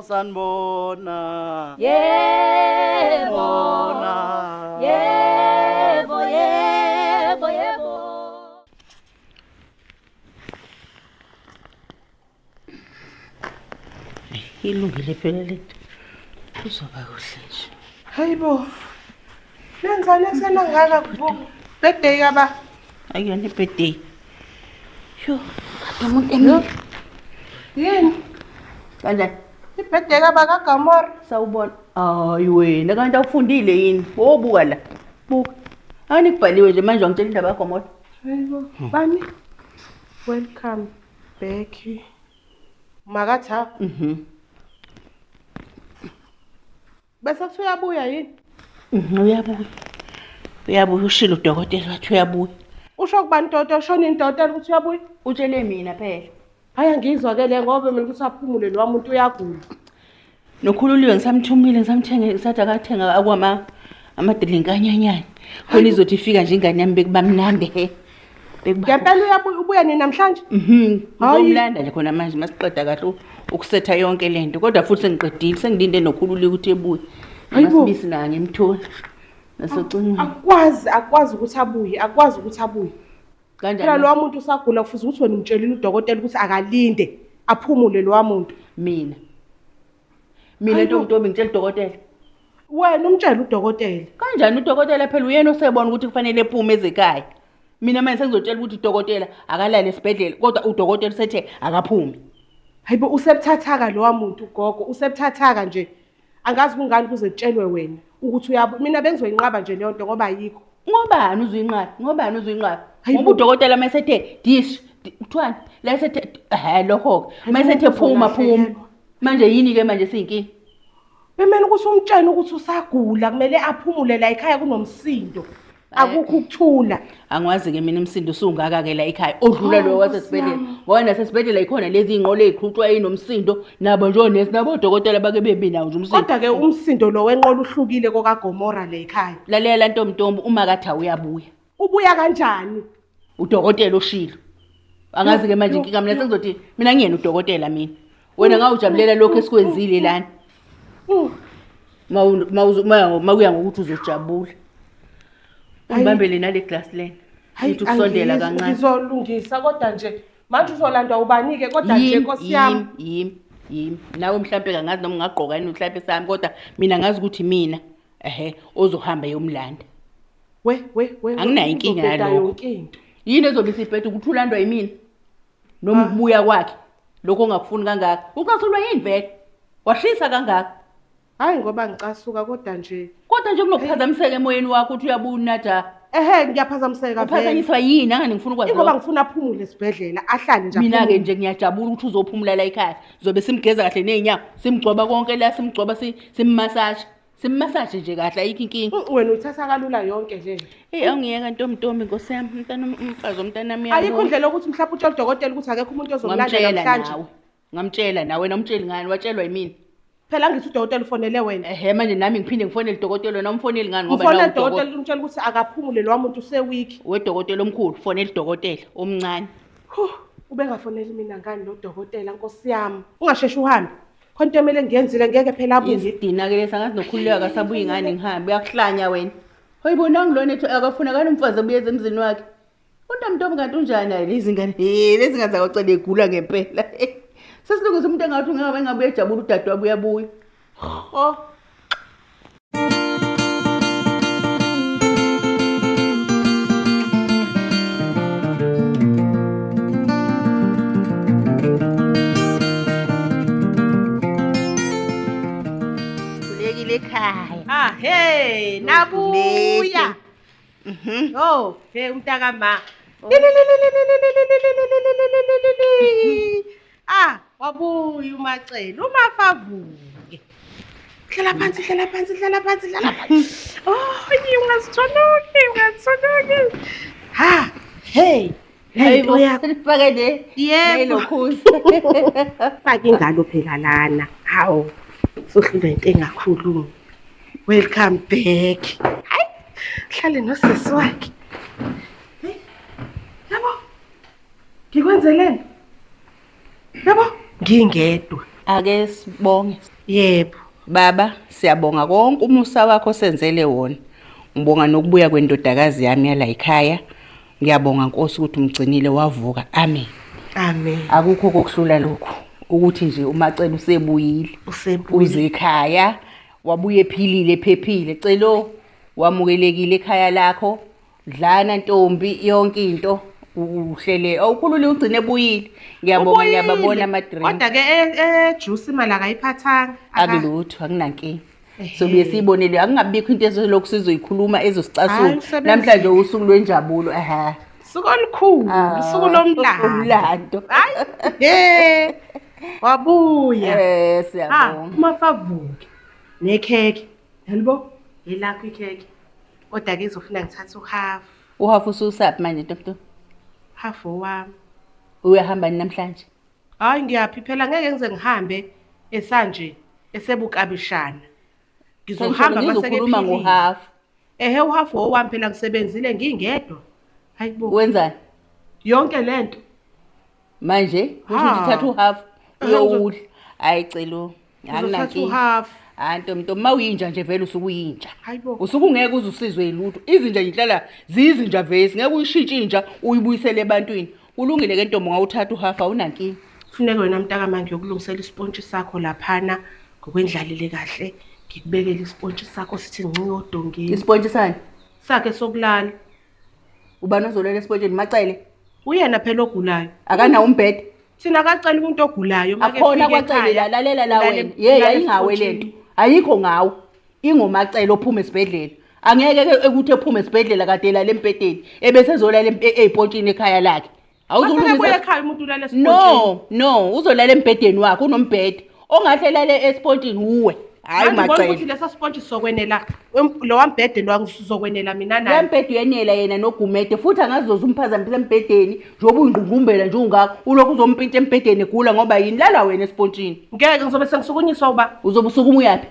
Sanibona. Yebo. Yebo, yebo, yebo. Ilungile phela lethu. Kuzoba kuhle nje. Hayibo. Lenzani esenangaka kuvuka? Birthday kaba. Ayona birthday. Sho, kade umuntu emini. Yini? Kanjani? Ibirthday kaba kaGamora. Sawubona. Hayi wena kanti awufundile yini? Wobuka la. Buka. Anikubhaliwe nje manje wangitshela indaba yaGomora. Hayibo. Bani? Welcome back. Makatha. Bese kuyabuya yini? Uyabuya. Uyabuya ushilo udokotela wathi uyabuya. Usho kubani Toto, ushona indodana ukuthi uyabuya? Utshele mina phela. Haya ngizwa ke le ngoba mina ukuthi aphumule lo muntu uyagula. Nokhululiwe ngisamthumile ngisamthenga ngisathi akathenga akwama amadilinkanyanyana. Khona izothi ifika nje ingane yami bekubamnande he. Ngempela ubuya nini namhlanje? Ngizomlanda nje khona manje masiqeda kahle ukusetha yonke lento kodwa futhi sengiqedile sengilinde nokhululiwe ukuthi ebuye. Masibisi na ngimthola. Nasocinga. Akwazi ukuthi abuye. Kanjani? Phela lo muntu usagula kufuze ukuthi wena umtshelile udokotela ukuthi akalinde aphumule lo muntu. Mina Ntombi ngitshela udokotela. Wena umtshela udokotela. Kanjani udokotela phela uyena osebona ukuthi kufanele ephume ezekhaya. Mina manje sengizotshela ukuthi udokotela akalale esibhedlela kodwa udokotela sethe akaphumi. Hayibo usebuthathaka lo muntu gogo, usebuthathaka nje. Angazi kungani kuze kutshelwe wena ukuthi mina bengizoyinqaba nje leyo nto ngoba ayikho. Ngobani uzuyinqaba? Ngoba udokotela mayesethe dish kuthiwani la esethe lokho mayesethe phuma. Manje yini ke manje siyinkinga? Bemele ukuthi umtshene ukuthi usagula kumele aphumule la ekhaya kunomsindo. Akukho ukuthula. Angwazi ke mina umsindo usungaka ke la ekhaya odlula lo wasesibhedlela. Ngoba nasesibhedlela ikhona lezi inqolo eziqhutshwa yinomsindo nabo nje onesi nabo odokotela bake bebinawo nje umsindo. Kodwa ke umsindo lo wenqolo uhlukile kokaGomora la ekhaya. Lalela Ntombi uma kathi uyabuya. Ubuya kanjani? Udokotela oshilo. Angazi ke manje inkinga mina sengizothi mina ngiyena udokotela mina. Wena ngawujabulela lokho esikwenzile lana. Mawuya ngokuthi uzojabula. Ubambele nale glass lane. Yithi ukusondela kancane. Ngizolungisa kodwa nje manje uzolandwa ubanike kodwa nje Nkosi yami. Yimi. Nawe mhlambe kangazi noma ungaqoka yini mhlambe sami kodwa mina ngazi ukuthi mina ozohamba yomlanda. We. Anginayo inkinga nalokho. Yini ezobe sibhedda ukuthi ulandwa yimina? Noma ukubuya kwakhe lokho ongakufuni kangaka. Ucasulwa yini vele? Washisa kangaka. Hayi ngoba ngicasuka kodwa nje kunokuphazamiseka emoyeni wakho uthi uyabuya unatha. Ngiyaphazamiseka vele. Uphazanyiswa yini angani ngifuna ukwazi. Ngoba ngifuna aphumule esibhedlela ahlale nje. Mina ke nje ngiyajabula ukuthi uzophumula la ekhaya. Zobe simgeza kahle nezinyawo, simgcoba konke la simgcoba simmassage nje kahle ayikho inkinga. Wena uthatha kalula yonke nje. Angiyeka Ntombi Nkosi yami umfazi womntanami yami. Ayikho indlela ukuthi mhlawumbe utshela udokotela ukuthi akekho umuntu ozomlanda namhlanje. Ngamtshela nawe wena umtsheli ngani watshelwa yimina. Phela ngithi udokotela ufonele wena. Manje nami ngiphinde ngifonele udokotela wena umfoneli ngani ngoba nawe udokotela umtshela ukuthi akaphumule lo muntu usewiki. Wedokotela omkhulu fonela udokotela omncane. Ubengafoneli mina ngani lo dokotela Nkosi yami. Ungasheshi uhambe. Khona into emele ngiyenzile ngeke phela abuye. Isidina ke lesa ngathi nokhululeka akasabuyi ngani ngihambe uyakuhlanya wena. Hoyibona ngilona ethi akafunakala umfazi obuyeza emzini wakhe. Ntombi kanti unjani lezi ngane zakocela egula ngempela. Sesilungisa umuntu engathi engabuye ejabula udade wabuya abuya. Kulekile ekhaya. Nabuya. Umntaka ma. Wabuya umacela umafavuke. Hlala phansi. Ungazithonoki. Hayibo sifake le. Yebo. Lokhuzi. Faka ingalo phela lana. Hawu. Sohlula into engakhulumi. Welcome back. Hayi. Hlale nosisi wakhe. Kwenzeleni? Yabo, ngingedwa. Ake sibonge. Yebo. Baba, siyabonga konke umusa wakho senzele wona. Ngibonga nokubuya kwendodakazi yami yala ekhaya. Ngiyabonga Nkosi ukuthi umgcinile wavuka. Amen. Amen. Akukho kokuhlula lokho. Ukuthi nje umacela usebuyile. Uze ekhaya, wabuye ephilile ephephile. Celo wamukelekile ekhaya lakho. Dlana ntombi yonke into uhlele awukhulule ugcine ebuyile. Ngiyabonga ngiyababona ama-drink. Kodwa ke juice imali akayiphathanga. Akulutho akunankinga. Sobuye siyibonele akungabikho into ezolokhu sizoyikhuluma ezosicasula. Namhlanje usuku lwenjabulo Suku olukhulu, usuku lomlando. Hayi. Wabuya. Siyabonga. Umafavuke nekheke. Yalibo? Yilakho ikheke. Kodwa ke izofuna ngithatha uhalf. Uhafu ususaphi manje ntombi? Half wami. Uyahamba namhlanje? Hayi ngiyaphi phela ngeke ngize ngihambe esanje esebukabishana. Ngizohamba ngizokhuluma ngohafu. Uhafu owami phela ngisebenzile ngingedwa. Hayibo. Wenzani? Yonke lento. Manje kusho ukuthi thatha uhafu uyowudla. Hayi celo. Ngizothatha uhafu. Ntombi mawuyinja nje vele usukuyinja. Hayibo. Usukungeke uzusizwe yilutho. Izinja ngihlala zizinja vesi ngeke uyishintshe inja uyibuyisele ebantwini. Kulungile ke ntombi ngawuthatha uhafu awunankinga. Kufuneka wena mntaka manje ukulungisela ispontshi sakho laphana ngokwendlalile kahle. Ngikubekele ispontshi sakho sithi ncinci odongeni. Ispontshi sani? Sakhe sokulala. Ubani ozolala espontshini macele? Uyena phela ogulayo. Akana umbhede. Thina akacela umuntu ogulayo make akhona kwacele lalela la wena. Ayingawe lento. Ayikho ngawe. Ingomacele ophuma esibhedlela. Angeke ukuthi ephuma esibhedlela kade la lempedeni ebese ezolala ezipontshini ekhaya lakhe. Awuzolungisa ekhaya umuntu ulala espontshini. No, uzolala embedeni wakhe unombhede. Ongahlelala espontshini uwe. Hayi macele. Ukuthi lesa spontshi sizokwenela lo wambhede lo angizokwenela mina naye. Lempede uyenela yena nogumede futhi angazizoza umphazamisa embedeni njoba uyingqungumbela nje ungaka ulokhu uzompintsha embedeni egula ngoba yini lala wena espontshini. Ngeke ngizobe sengisukunyiswa uba. Uzobe usukuma uyaphi?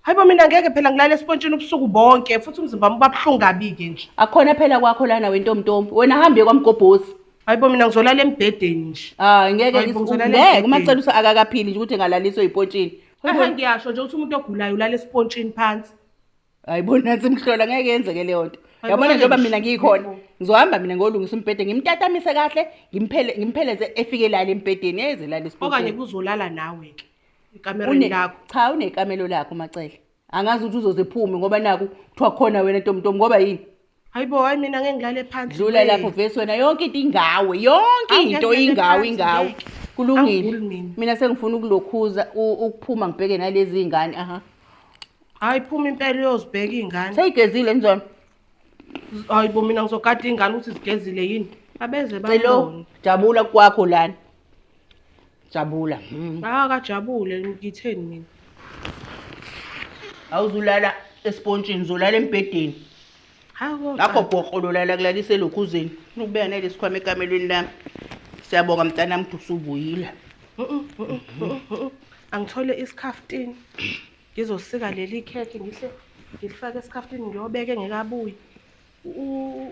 Hayibo mina ngeke phela ngilala espontshini ubusuku bonke futhi umzimba wami ubabhlungu kabi ke nje. Akhona phela kwakho lana wentombi. Wena hambe kwamgobhosi. Hayibo mina ngizolala embedeni nje. Ngeke umacela akakaphili nje ukuthi ngalaliswa ezipontshini. Ngiyasho nje ukuthi umuntu ogulayo ulala espontshini phansi. Hayibona nathi imhlola ngeke yenzeke leyo nto. Yabona njengoba mina ngikhona ngizohamba mina ngolungisa umbhede ngimtatamise kahle ngimpheleze efike la embedeni eze la espontshini. Okanye kuzolala nawe ke ikamereni lakho. Cha unekamelo lakho macele. Angazi ukuthi uzozephume ngoba naku kuthiwa khona wena ntombi ngoba yini? Hayibo hayi mina ngeke ngilale phansi. Dlula lapho vesi wena yonke into ingawe ingawe. Kulungile. Mina sengifuna ukulokhuza ukuphuma ngibheke nalezi ingane Hayi phuma impela uyozibheka izingane. Seyigezile nzona. Hayibo mina ngizogada izingane ukuthi zigezile yini? Abeze babone. Jabula kwakho lana. Jabula. Akajabule ngitheni mina. Awuzulala espontshini uzolala embedeni. Hawo. Lapho bhoqolo lala kulalise lokhuzeni. Ukubeka nalesikhwama ekamelweni lami. Siyabonga mntana wami usubuyile. Angithole isikhaftini. Ngizosika leli kheke ngihle ngilifake esikhaftini ngiyobeka engekabuyi.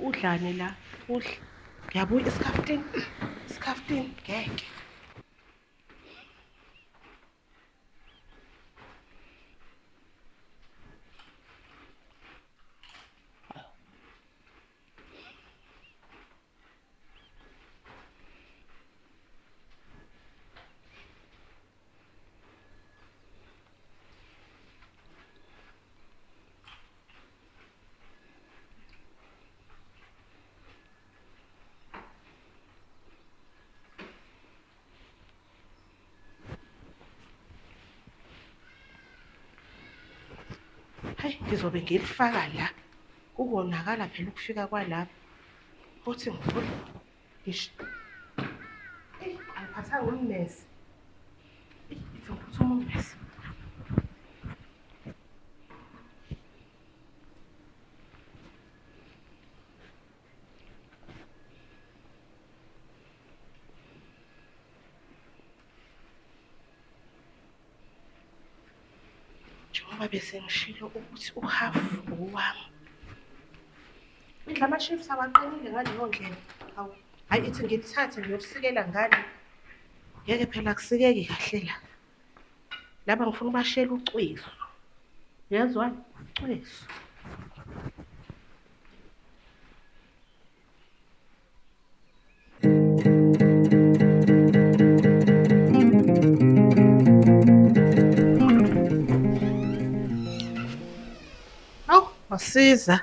Udlane la. Udla. Ngiyabuya isikhaftini ngeke. Hayi ngizobe ngilifaka la. Kukonakala phela ukufika kwalapha. Uthi ngivule. Ngisho. Angiphathanga ummesi. Ngizophuthuma ummesi. Njengoba bese ngishilo ukuthi uhafu owami. Indla ama-chiefs awaqinile ngaleyo ndlela. Hawu. Hayi ithi ngilithathe ngiyokusikela ngani? Ngeke phela kusikeki kahle la. Laba ngifuna ubashela ucwiso. Yezwa ucwiso. Wasiza.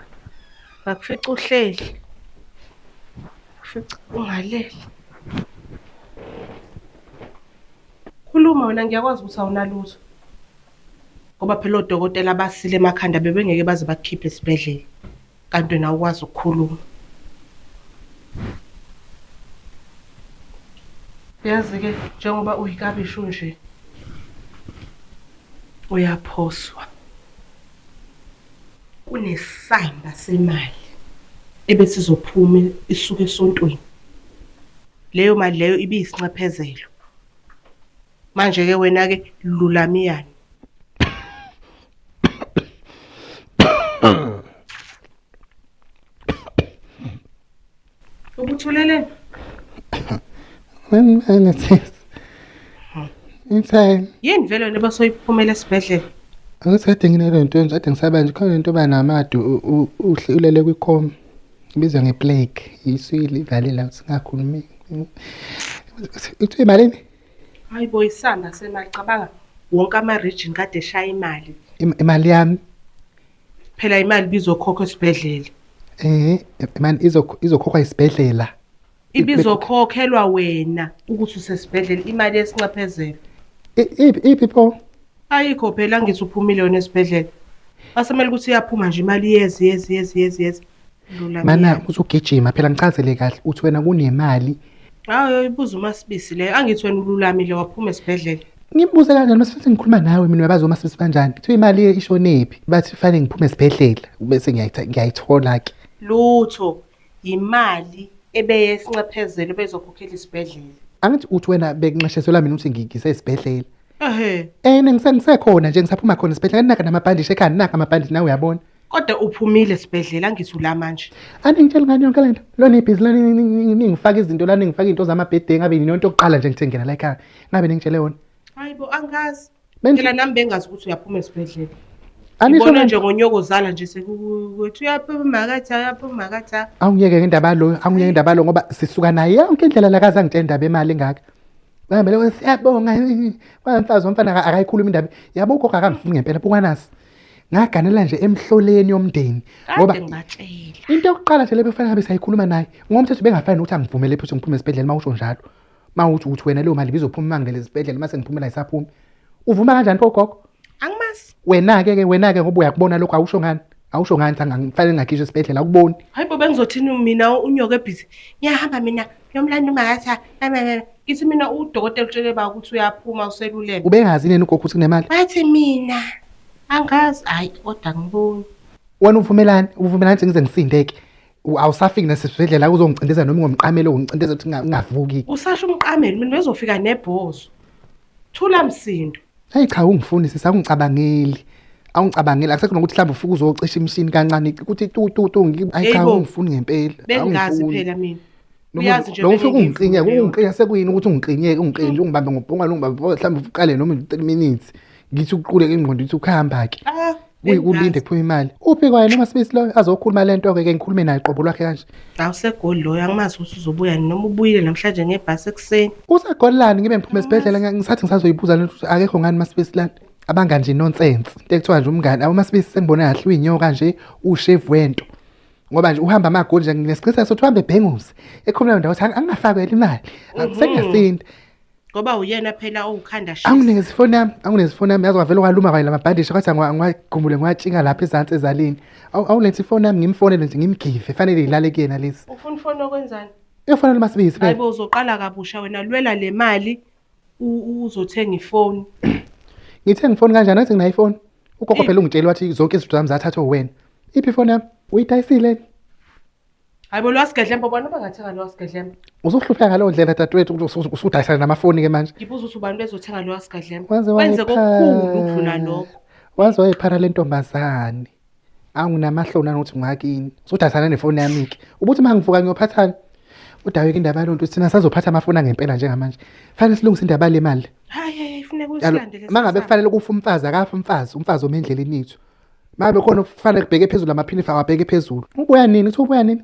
Ngakufica uhleli. Fica ungalele. Khuluma wena ngiyakwazi ukuthi awunalutho. Ngoba phela odokotela basile emakhanda bebengeke baze bakukhiphe esibhedlela. Kanti wena ukwazi ukukhuluma. Yazi ke njengoba uyikabisho nje. Uyaphoswa. Kunesamba semali ebese izophuma isuke esontweni. Leyo mali leyo ibiyisinxephezelo. Manje ke wena ke lulamiyani. Ukuthuleleni? Wena sis. Insane. Yini vele wena basoyiphumela esibhedlela? Angisathi nginelento nje ade ngisaba nje khona into banamadu ulele kwikhoma. Ibizwa ngeplague. Iswili ivalela singakhulumi. Uthi imalini? Hayi boy isamba semali cabanga wonke ama region kade eshaya imali. Imali yami. Phela imali bizokhokhwa esibhedlela. Man izokhokhwa isibhedlela. Ibizokhokhelwa wena ukuthi usesibhedlela imali yesinxephezelo. People Ayikho phela ngithi uphumile wona esibhedlela. Basemele ukuthi iyaphuma nje imali yezi. Mana uzugijima phela ngichazele kahle uthi wena kunemali. Hayi ibuza uMasibisi leyo angithi wena ululamile waphuma esibhedlela. Ngimbuze kanjani mase ngikhuluma nawe mina uyabazi uMasibisi kanjani? Kuthiwa imali ishonephi? Bathi fanele ngiphume esibhedlela bese ngiyayithola ke. Lutho imali ebeyesinxephezelo bezokhokhela isibhedlela. Angithi uthi wena bekunqesheselwa mina ukuthi ngigise esibhedlela. Ngisekhona nje ngisaphuma khona esibhedlela naka namabhandishi ekhanda naka amabhandishi nawe uyabona. Kodwa uphumile esibhedlela angithi ula manje. Ngitshela ngani yonke lento. Lona ibhizi lana ngifaka izinto lana ngifaka into zamabhede ngabe yinto yokuqala nje ngithe ngena la ekhaya. Ngabe ngitshele yona. Hayibo angazi. Phela nami bengazi ukuthi uyaphuma esibhedlela. Anisho nje ngonyokozala nje sekuthi uyaphuma katha. Awungiyeke ngendaba lo ngoba sisuka naye yonke indlela la kaza ngitshela indaba emali engaka. Ngihambele siyabonga wamfazi wamfana akayikhuluma indaba. Yabo ukhokha akangifuni ngempela bukwanasi. Ngaganela nje emhloleni yomndeni ngoba into yokuqala nje lebefanele ngabe sayikhuluma naye ngomthetho bengafani ukuthi angivumele phela ngiphume esibhedlela mawusho njalo. Mawuthi wena leyo mali bizophuma mangilele esibhedlela mase ngiphumela isaphumi. Uvuma kanjani pho gogo? Angimasi. Wena ke ngoba uyakubona lokho awusho ngani? Awusho ngani angifanele ngakhishe esibhedlela akuboni. Hayibo bengizothini mina unyoke ebhizi. Ngiyahamba mina yomlando makatha. Ngithi mina udokotela utshele ba ukuthi uyaphuma useluleme. Ubengazi nini ugogo ukuthi kunemali? Bathi mina angazi hayi kodwa ngiboni. Wena uvumelani ukuthi ngize ngisindeke? Awusafiki nasesibhedlela uzongicindeza noma ngomqamelo ungicindeza ukuthi ngingavuki. Usasho umqamelo mina bezofika nebhozo. Thula msindo. Hayi cha ungifundisi awungicabangeli. Awungicabangeli akusekho nokuthi mhlawumbe ufike uzocisha imishini kancane ukuthi tu hayi cha ungifuni ngempela. Bengazi phela mina. Uyazi nje ufike ungiqinya sekuyini ukuthi ungiqinye ungibambe ngobhonga ungibambe mhlawumbe uqale noma 3 minutes ngithi uquleke ingqondo uthi ukuhamba ke. Kulinde kuphuma imali. Uphi kwaye noma Sibisi lo azokhuluma lento ke ngikhulume naye qobo lwakhe kanje. Awusegoli lo angimazi ukuthi uzobuya noma ubuyile namhlanje ngebhasi ekseni. Usegolani ngibe ngiphuma esibhedlela ngisathi ngisazoyibuza lento ukuthi akekho ngani Masibisi lana. Abangani nje nonsense. Into ekuthiwa nje umngane abaMasibisi sengibona kahle uyinyoka nje ushevu wento. Ngoba nje uhamba amagoli nje nginesiqiniseko sokuthi uhambe ebhengusi. Ekhomela ndawo ukuthi angingafakela imali. Sengiyasinda. Ngoba uyena phela owukhanda shisa. Anginikeza ifoni yami yazi wavela kwaluma kwaye lamabhandishi kwathi angwagumule ngwatshinga lapha ezantsi ezalini. Awulethe ifoni yami ngimfonele nje ngimgive fanele ilale kuyena lesi. Ufuna ifoni okwenzani? Efonela Masibisi phela. Hayibo uzoqala kabusha wena lwela le mali uzothenga ifoni. Ngithenga ifoni kanjani athi ngina iPhone? Ugogo phela ungitshela wathi zonke izinto zami zathathwa uwena. Iphi ifoni yami? Uyidayisile? Hayibo lwasigedlembe bona bangathenga lwasigedlembe. Uzohlupheka ngalo ndlela dadewethu usudayisana namafoni ke manje. Ngibuza ukuthi ubani bezothenga lwasigedlembe. Wenze kokukhulu ukudlula lokho. Wazi wayephara lentombazane. Anginamahloni anokuthi ngakini. Usudayisana nefoni yami ke. Ubuthi mangivuka ngiyophathana. Udaweke indaba yalonto thina sazophatha amafoni ngempela njengamanje. Fanele silungise indaba le mali. Hayi funeka Yalo, usilandele. mangabe kufanele kufa umfazi akafa umfazi omendleleni yethu. Mabe khona kufanele kubheke phezulu amaphinifa awabheke phezulu. Ubuya nini? Uthi ubuya nini?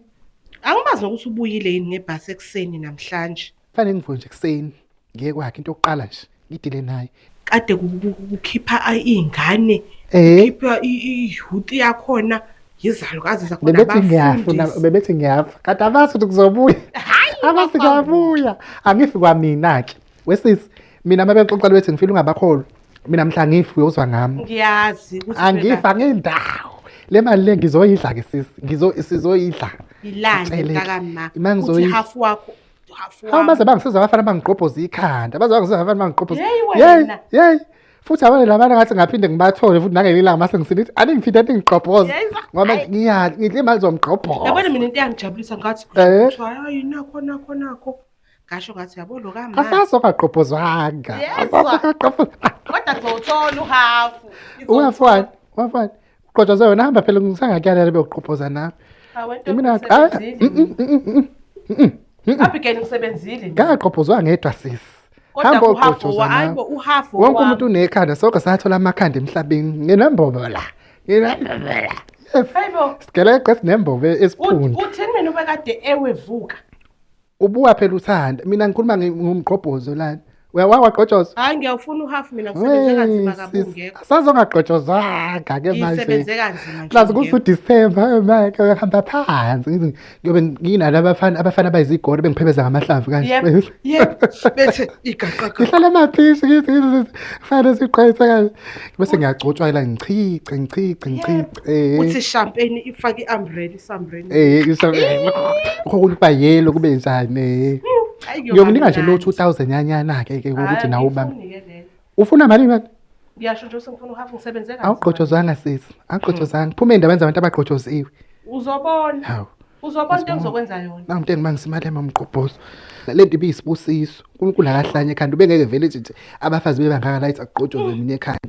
Angibazi ukuthi ubuyile yini ngebhasi ekseni namhlanje. Fanele ngivuke nje kuseni. Ngiye kwakhe into yokuqala nje. Ngidile naye. Kade kukhipha izingane. Khipha ihuti yakhona yizalukazi zakhona abafundi. Bebethi ngiyafa. Kade abathi ukuthi kuzobuya. Abasi kuyabuya. Angifi kwamina ke. Wesisi mina mabexoxa bethi ngifile ungabakholwa. Mina mhla ngifi uyozwa ngami. Ngiyazi ukuthi angifa ngendawo. Le mali le ngizoyidla ke sisi. Sizoyidla. Ilande mntakama. Uthi hafu wakho. Hawu baze bangisiza abafana bangiqhobhoza ikhanda. Baze bangisiza abafana bangiqhobhoza. Yey. Futhi abanye labana ngathi ngaphinde ngibathole futhi nangelilanga mase ngisithi aningifide athi ngiqhobhoza. Ngoba ngidle imali zomqhobhoza. Yabona mina into eyangijabulisa ngathi hayi nakho. Ngasho ngathi yabo lo kama. Asasokaqhobhozwanga. Kodwa ngizothola uhafu. Uyafana. Uqhotshozwe wena hamba phela ngisangakuyala beyoqhobhoza nawe. Mina Abigail ngisebenzile. Ngaqhobhozwa ngedwa sisi. Kodwa uhafu wonke umuntu unekhanda sonke sathola amakhanda emhlabeni nginembobo la. Hayibo. Sigeleqe sinembobo esiphundu. Uthini mina ubekade ewevuka? Ubuya phela uthanda mina ngikhuluma ngomqhobhozo lana. Waqhotshozwa? Hayi ngiyafuna uhafu mina ngisebenze kanzima kabungekho. Sazongaqhotshozwanga ke manje. Ngisebenze kanzima nje. Plaza kuthi December manje ngihamba phansi. Ngiyobe nginala abafana abayizigole bengiphebeza ngamahlamvu kanje. Yebo. Bethe igaqaqa. Ngihlala emaphishi ngithi fanele siqhayise kanje. Bese ngiyagcotshwa la ngichice. Uthi champagne ifake iumbrella isambrella. Ukho kuba yelo kube njani. Ngiyokunika nje lo 2000 yanyana ke ukuthi nawe ubambe. Ufuna mali manje? Ngiyasho nje sengifuna uhafu ngisebenze kanzima. Awuqhotshozwanga sisi. Angqotshozanga. Phuma endabeni zabantu abaqhotshozwe. Uzobona. Hawu. Uzobona into engizokwenza yona. Nangu mangisimali emamqhobhozo. Lento ibisibusiso. uNkulunkulu akahlanye ekhanda ubengeke vele nje abafazi bebangaka la ithi aqhotshozwe mina ekhaya.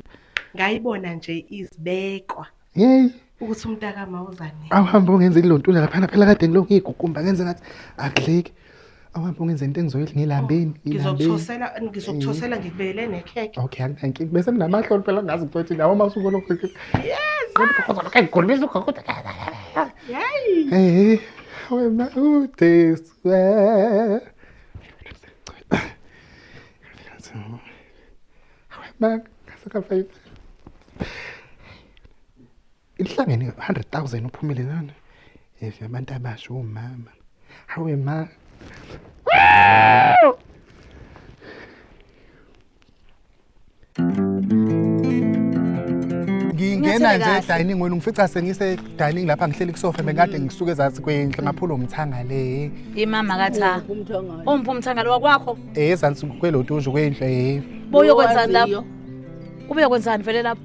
Ngayibona nje izibekwa. Hey. Ukuthi umntaka mawuzane. Awuhamba ungenza ilontula lapha phela kade ngilokhu ngiguqumba ngenze ngathi akudleki. Awuhamba ungenza into engizoyithi ngilambeni. Ngizokuthosela ngikubele nekheke. Okay, anginkingi. Bese nginamahlolo phela ngazi ukuthi nawo masuku lokho. Yes. Kodwa kayikhulumisa ukho. Hey. Wena uteswe. Hawe ngasakafayi. Ihlangene 100,000 uphumile nana. Abantu abasho umama. Hawe ma. Ngingena nje dining wena ungifica sengise dining lapha ngihleli kusofa bengade ngisuke ezantsi kwendlu ngaphula umthanga le. Imama katha. Umphu umthanga lo wakwakho? Ezantsi kwelotunju kwendlu Boyo kwenzani lapho? Ube yokwenzani vele lapho?